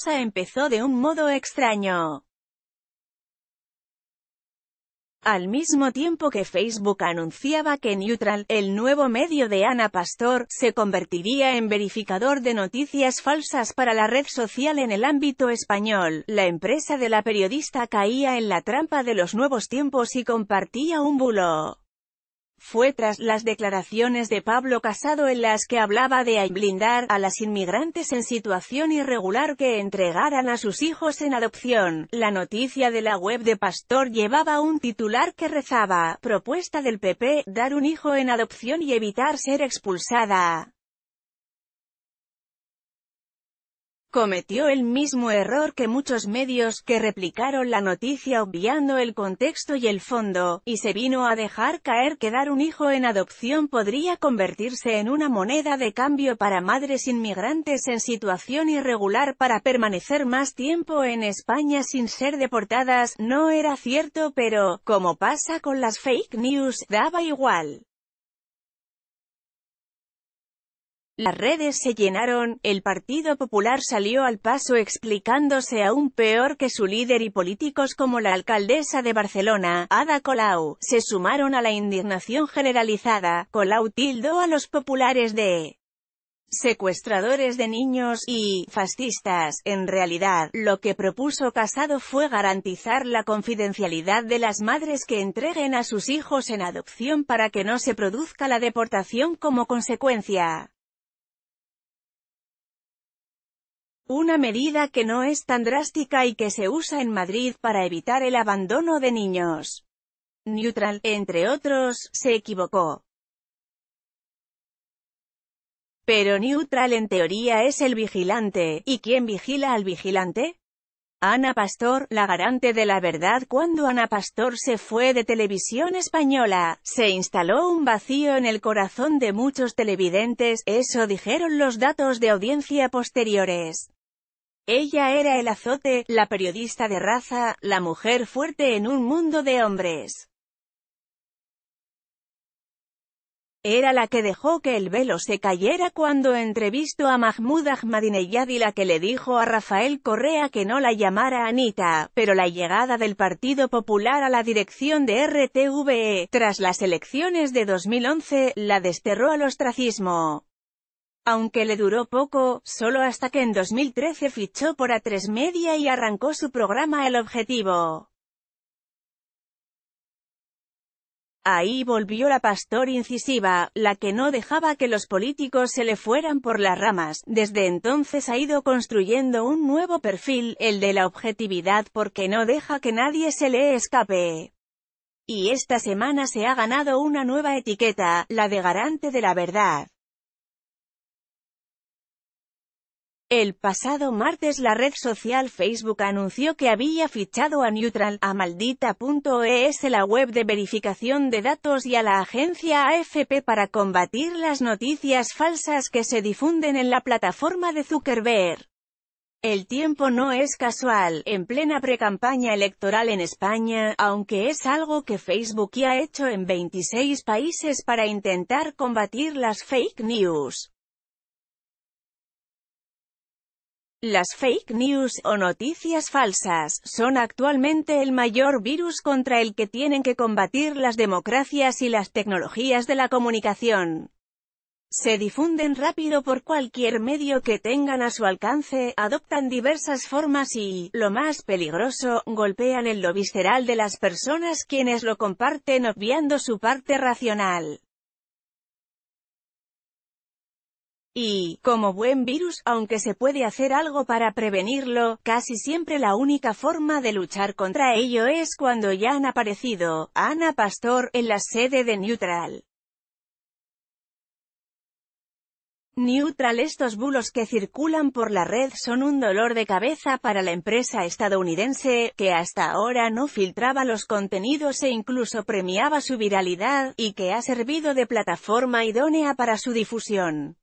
cosa empezó de un modo extraño. Al mismo tiempo que Facebook anunciaba que Neutral, el nuevo medio de Ana Pastor, se convertiría en verificador de noticias falsas para la red social en el ámbito español, la empresa de la periodista caía en la trampa de los nuevos tiempos y compartía un bulo. Fue tras las declaraciones de Pablo Casado en las que hablaba de blindar a las inmigrantes en situación irregular que entregaran a sus hijos en adopción. La noticia de la web de Pastor llevaba un titular que rezaba: propuesta del PP, dar un hijo en adopción y evitar ser expulsada. Cometió el mismo error que muchos medios, que replicaron la noticia obviando el contexto y el fondo, y se vino a dejar caer que dar un hijo en adopción podría convertirse en una moneda de cambio para madres inmigrantes en situación irregular para permanecer más tiempo en España sin ser deportadas. No era cierto, pero, como pasa con las fake news, daba igual. Las redes se llenaron, el Partido Popular salió al paso explicándose aún peor que su líder y políticos como la alcaldesa de Barcelona, Ada Colau, se sumaron a la indignación generalizada. Colau tildó a los populares de secuestradores de niños y fascistas. En realidad, lo que propuso Casado fue garantizar la confidencialidad de las madres que entreguen a sus hijos en adopción para que no se produzca la deportación como consecuencia. Una medida que no es tan drástica y que se usa en Madrid para evitar el abandono de niños. Neutral, entre otros, se equivocó. Pero Neutral en teoría es el vigilante, ¿y quién vigila al vigilante? Ana Pastor, la garante de la verdad. Cuando Ana Pastor se fue de Televisión Española, se instaló un vacío en el corazón de muchos televidentes, eso dijeron los datos de audiencia posteriores. Ella era el azote, la periodista de raza, la mujer fuerte en un mundo de hombres. Era la que dejó que el velo se cayera cuando entrevistó a Mahmoud Ahmadinejad y la que le dijo a Rafael Correa que no la llamara Anita, pero la llegada del Partido Popular a la dirección de RTVE, tras las elecciones de 2011, la desterró al ostracismo. Aunque le duró poco, solo hasta que en 2013 fichó por A3 Media y arrancó su programa El Objetivo. Ahí volvió la Pastor incisiva, la que no dejaba que los políticos se le fueran por las ramas. Desde entonces ha ido construyendo un nuevo perfil, el de la objetividad, porque no deja que nadie se le escape. Y esta semana se ha ganado una nueva etiqueta, la de garante de la verdad. El pasado martes la red social Facebook anunció que había fichado a Neutral, a Maldita.es, la web de verificación de datos, y a la agencia AFP para combatir las noticias falsas que se difunden en la plataforma de Zuckerberg. El tiempo no es casual, en plena precampaña electoral en España, aunque es algo que Facebook ya ha hecho en 26 países para intentar combatir las fake news. Las fake news, o noticias falsas, son actualmente el mayor virus contra el que tienen que combatir las democracias y las tecnologías de la comunicación. Se difunden rápido por cualquier medio que tengan a su alcance, adoptan diversas formas y, lo más peligroso, golpean en lo visceral de las personas quienes lo comparten obviando su parte racional. Y, como buen virus, aunque se puede hacer algo para prevenirlo, casi siempre la única forma de luchar contra ello es cuando ya han aparecido. Ana Pastor, en la sede de Neutral. Neutral. Estos bulos que circulan por la red son un dolor de cabeza para la empresa estadounidense, que hasta ahora no filtraba los contenidos e incluso premiaba su viralidad, y que ha servido de plataforma idónea para su difusión.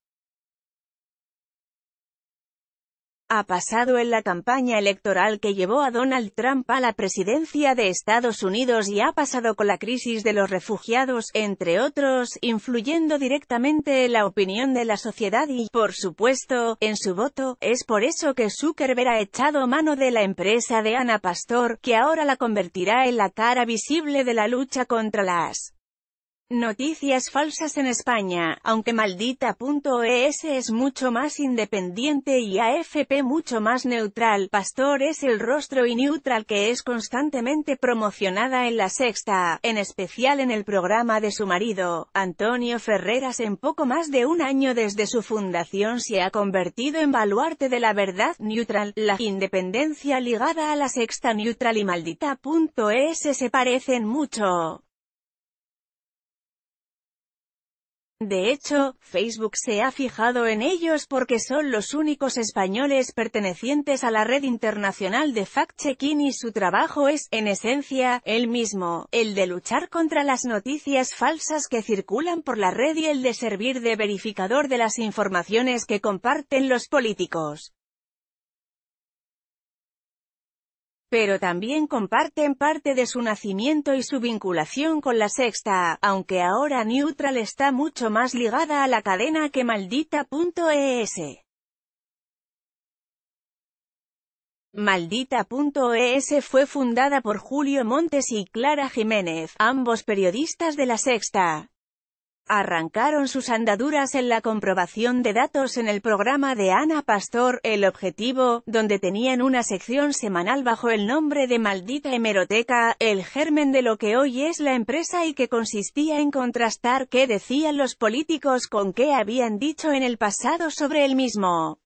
ha pasado en la campaña electoral que llevó a Donald Trump a la presidencia de Estados Unidos y ha pasado con la crisis de los refugiados, entre otros, influyendo directamente en la opinión de la sociedad y, por supuesto, en su voto. Es por eso que Zuckerberg ha echado mano de la empresa de Ana Pastor, que ahora la convertirá en la cara visible de la lucha contra las noticias falsas en España. Aunque Maldita.es es mucho más independiente y AFP mucho más neutral, Pastor es el rostro y neutral que es constantemente promocionada en La Sexta, en especial en el programa de su marido, Antonio Ferreras. En poco más de un año desde su fundación se ha convertido en baluarte de la verdad neutral, la independencia ligada a La Sexta neutral y Maldita.es se parecen mucho. De hecho, Facebook se ha fijado en ellos porque son los únicos españoles pertenecientes a la red internacional de fact-checking y su trabajo es, en esencia, el mismo, el de luchar contra las noticias falsas que circulan por la red y el de servir de verificador de las informaciones que comparten los políticos. Pero también comparten parte de su nacimiento y su vinculación con La Sexta, aunque ahora Neutral está mucho más ligada a la cadena que Maldita.es. Maldita.es fue fundada por Julio Montes y Clara Jiménez, ambos periodistas de La Sexta. Arrancaron sus andaduras en la comprobación de datos en el programa de Ana Pastor, El Objetivo, donde tenían una sección semanal bajo el nombre de Maldita Hemeroteca, el germen de lo que hoy es la empresa y que consistía en contrastar qué decían los políticos con qué habían dicho en el pasado sobre el mismo.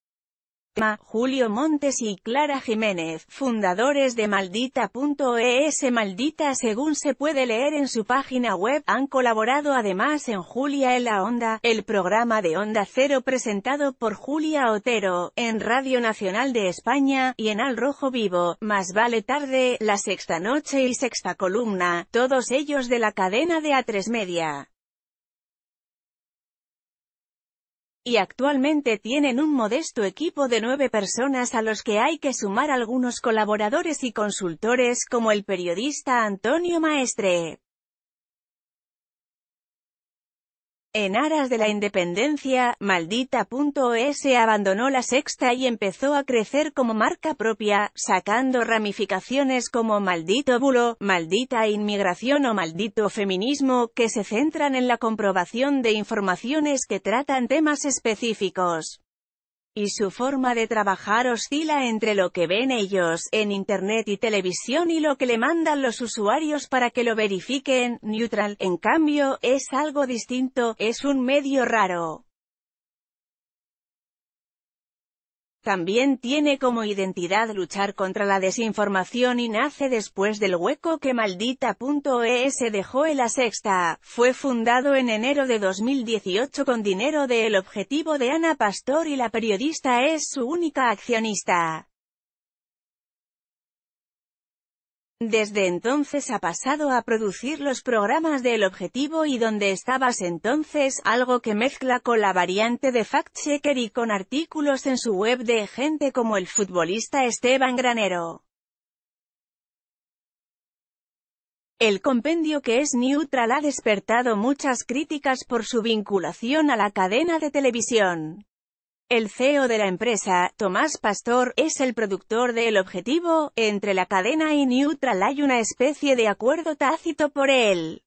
Julio Montes y Clara Jiménez, fundadores de Maldita.es. Maldita, según se puede leer en su página web, han colaborado además en Julia en la Onda, el programa de Onda Cero presentado por Julia Otero, en Radio Nacional de España, y en Al Rojo Vivo, Más vale tarde, La Sexta Noche y Sexta Columna, todos ellos de la cadena de A3 Media. Y actualmente tienen un modesto equipo de 9 personas a los que hay que sumar algunos colaboradores y consultores como el periodista Antonio Maestre. En aras de la independencia, Maldita.es abandonó La Sexta y empezó a crecer como marca propia, sacando ramificaciones como Maldito Bulo, Maldita Inmigración o Maldito Feminismo, que se centran en la comprobación de informaciones que tratan temas específicos. Y su forma de trabajar oscila entre lo que ven ellos, en Internet y televisión y lo que le mandan los usuarios para que lo verifiquen. Neutral, en cambio, es algo distinto, es un medio raro. También tiene como identidad luchar contra la desinformación y nace después del hueco que Maldita.es dejó en La Sexta. Fue fundado en enero de 2018 con dinero de El Objetivo de Ana Pastor y la periodista es su única accionista. Desde entonces ha pasado a producir los programas de El Objetivo y Donde estabas entonces, algo que mezcla con la variante de fact-checker y con artículos en su web de gente como el futbolista Esteban Granero. El compendio que es neutral ha despertado muchas críticas por su vinculación a la cadena de televisión. El CEO de la empresa, Tomás Pastor, es el productor de El Objetivo. Entre la cadena y Neutral hay una especie de acuerdo tácito por el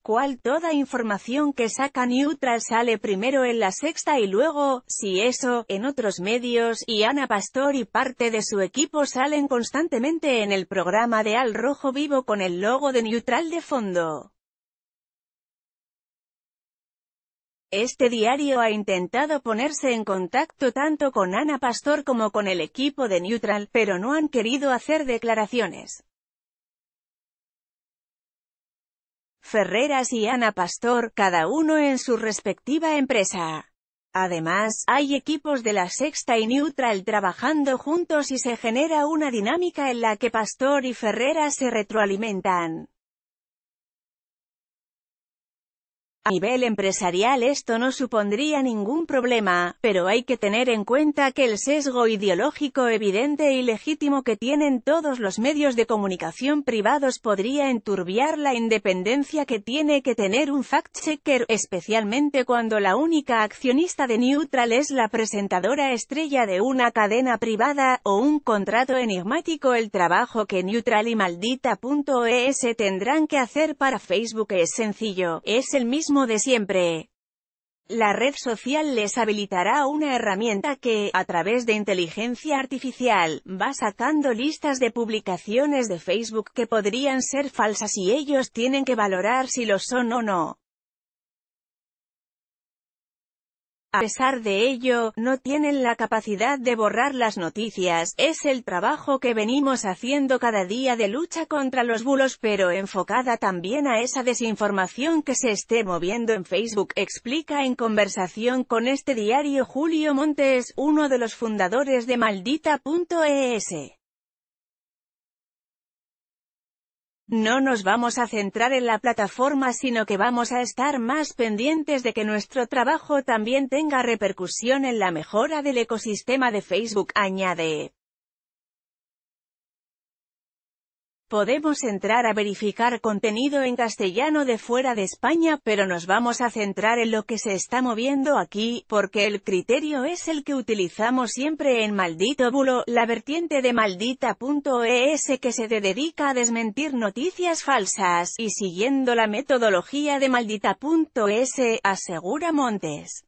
cual toda información que saca Neutral sale primero en La Sexta y luego, si eso, en otros medios, y Ana Pastor y parte de su equipo salen constantemente en el programa de Al Rojo Vivo con el logo de Neutral de fondo. Este diario ha intentado ponerse en contacto tanto con Ana Pastor como con el equipo de Neutral, pero no han querido hacer declaraciones. Ferreras y Ana Pastor, cada uno en su respectiva empresa. Además, hay equipos de La Sexta y Neutral trabajando juntos y se genera una dinámica en la que Pastor y Ferreras se retroalimentan. A nivel empresarial esto no supondría ningún problema, pero hay que tener en cuenta que el sesgo ideológico evidente y legítimo que tienen todos los medios de comunicación privados podría enturbiar la independencia que tiene que tener un fact-checker, especialmente cuando la única accionista de Neutral es la presentadora estrella de una cadena privada, o un contrato enigmático. El trabajo que Neutral y Maldita.es tendrán que hacer para Facebook es sencillo, es el mismo de siempre. La red social les habilitará una herramienta que, a través de inteligencia artificial, va sacando listas de publicaciones de Facebook que podrían ser falsas y ellos tienen que valorar si lo son o no. A pesar de ello, no tienen la capacidad de borrar las noticias. Es el trabajo que venimos haciendo cada día de lucha contra los bulos, pero enfocada también a esa desinformación que se esté moviendo en Facebook, explica en conversación con este diario Julio Montes, uno de los fundadores de Maldita.es. No nos vamos a centrar en la plataforma, sino que vamos a estar más pendientes de que nuestro trabajo también tenga repercusión en la mejora del ecosistema de Facebook, añade. Podemos entrar a verificar contenido en castellano de fuera de España, pero nos vamos a centrar en lo que se está moviendo aquí, porque el criterio es el que utilizamos siempre en Maldito Bulo, la vertiente de Maldita.es que se dedica a desmentir noticias falsas, y siguiendo la metodología de Maldita.es, asegura Montes.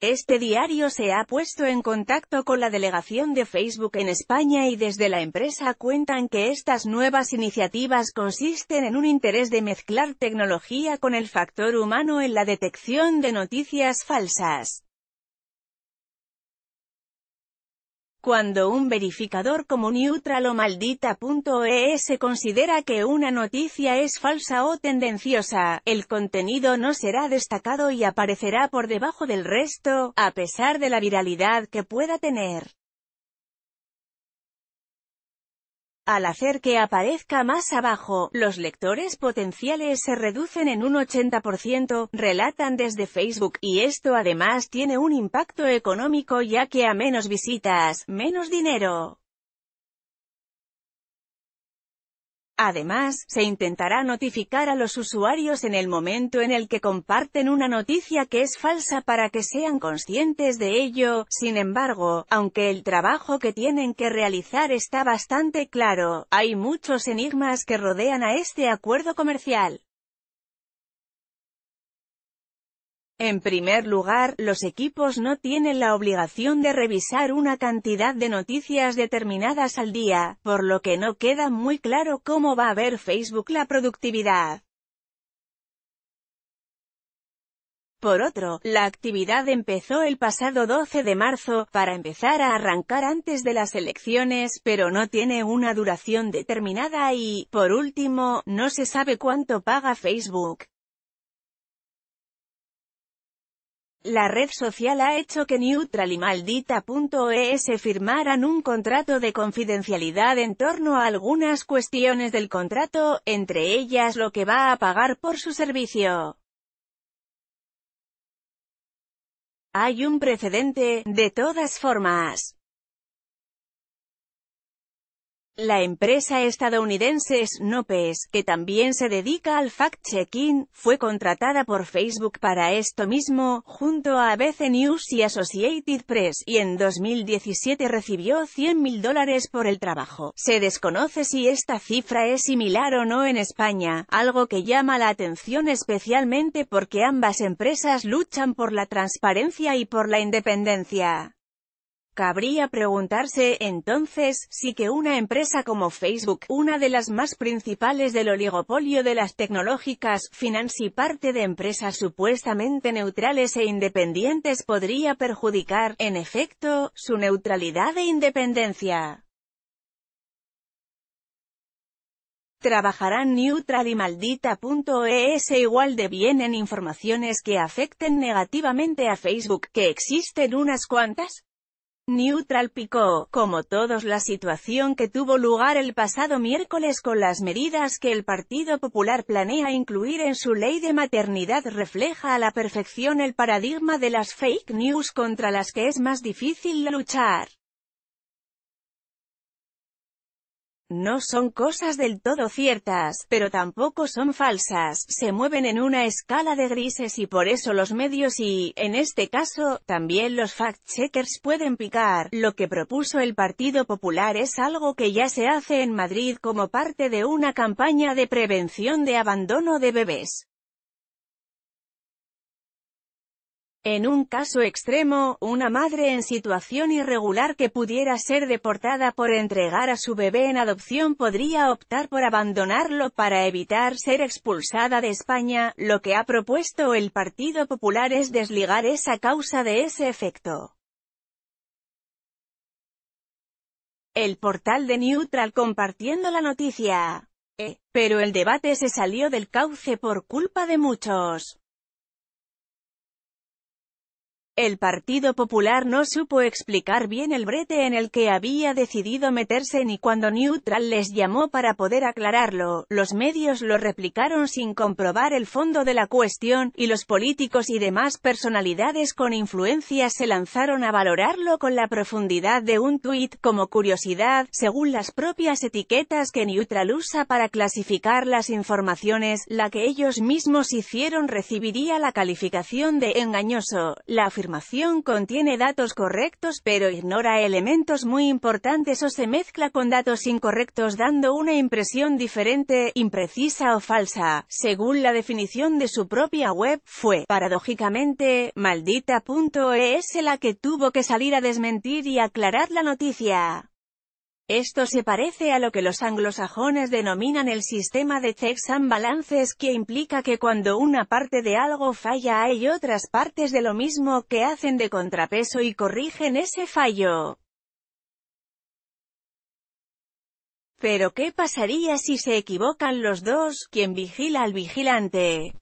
Este diario se ha puesto en contacto con la delegación de Facebook en España y desde la empresa cuentan que estas nuevas iniciativas consisten en un interés de mezclar tecnología con el factor humano en la detección de noticias falsas. Cuando un verificador como Neutral o Maldita.es considera que una noticia es falsa o tendenciosa, el contenido no será destacado y aparecerá por debajo del resto, a pesar de la viralidad que pueda tener. Al hacer que aparezca más abajo, los lectores potenciales se reducen en un 80%, relatan desde Facebook, y esto además tiene un impacto económico ya que a menos visitas, menos dinero. Además, se intentará notificar a los usuarios en el momento en el que comparten una noticia que es falsa para que sean conscientes de ello. Sin embargo, aunque el trabajo que tienen que realizar está bastante claro, hay muchos enigmas que rodean a este acuerdo comercial. En primer lugar, los equipos no tienen la obligación de revisar una cantidad de noticias determinadas al día, por lo que no queda muy claro cómo va a ver Facebook la productividad. Por otro, la actividad empezó el pasado 12 de marzo, para empezar a arrancar antes de las elecciones, pero no tiene una duración determinada y, por último, no se sabe cuánto paga Facebook. La red social ha hecho que Neutral y Maldita.es firmaran un contrato de confidencialidad en torno a algunas cuestiones del contrato, entre ellas lo que va a pagar por su servicio. Hay un precedente, de todas formas. La empresa estadounidense Snopes, que también se dedica al fact-checking, fue contratada por Facebook para esto mismo, junto a ABC News y Associated Press, y en 2017 recibió $100.000 por el trabajo. Se desconoce si esta cifra es similar o no en España, algo que llama la atención especialmente porque ambas empresas luchan por la transparencia y por la independencia. Cabría preguntarse, entonces, si que una empresa como Facebook, una de las más principales del oligopolio de las tecnológicas, financie parte de empresas supuestamente neutrales e independientes podría perjudicar, en efecto, su neutralidad e independencia. ¿Trabajarán Neutral y Maldita.es igual de bien en informaciones que afecten negativamente a Facebook, que existen unas cuantas? Neutral picó, como todos, la situación que tuvo lugar el pasado miércoles con las medidas que el Partido Popular planea incluir en su ley de maternidad refleja a la perfección el paradigma de las fake news contra las que es más difícil luchar. No son cosas del todo ciertas, pero tampoco son falsas, se mueven en una escala de grises y por eso los medios y, en este caso, también los fact-checkers pueden picar. Lo que propuso el Partido Popular es algo que ya se hace en Madrid como parte de una campaña de prevención de abandono de bebés. En un caso extremo, una madre en situación irregular que pudiera ser deportada por entregar a su bebé en adopción podría optar por abandonarlo para evitar ser expulsada de España. Lo que ha propuesto el Partido Popular es desligar esa causa de ese efecto. El portal de Neutral compartiendo la noticia. Pero el debate se salió del cauce por culpa de muchos. El Partido Popular no supo explicar bien el brete en el que había decidido meterse ni cuando Neutral les llamó para poder aclararlo, los medios lo replicaron sin comprobar el fondo de la cuestión, y los políticos y demás personalidades con influencia se lanzaron a valorarlo con la profundidad de un tuit. Como curiosidad, según las propias etiquetas que Neutral usa para clasificar las informaciones, la que ellos mismos hicieron recibiría la calificación de engañoso. La afirmación contiene datos correctos pero ignora elementos muy importantes o se mezcla con datos incorrectos dando una impresión diferente, imprecisa o falsa. Según la definición de su propia web, fue, paradójicamente, Maldita.es la que tuvo que salir a desmentir y aclarar la noticia. Esto se parece a lo que los anglosajones denominan el sistema de checks and balances, que implica que cuando una parte de algo falla hay otras partes de lo mismo que hacen de contrapeso y corrigen ese fallo. Pero ¿qué pasaría si se equivocan los dos? ¿Quién vigila al vigilante?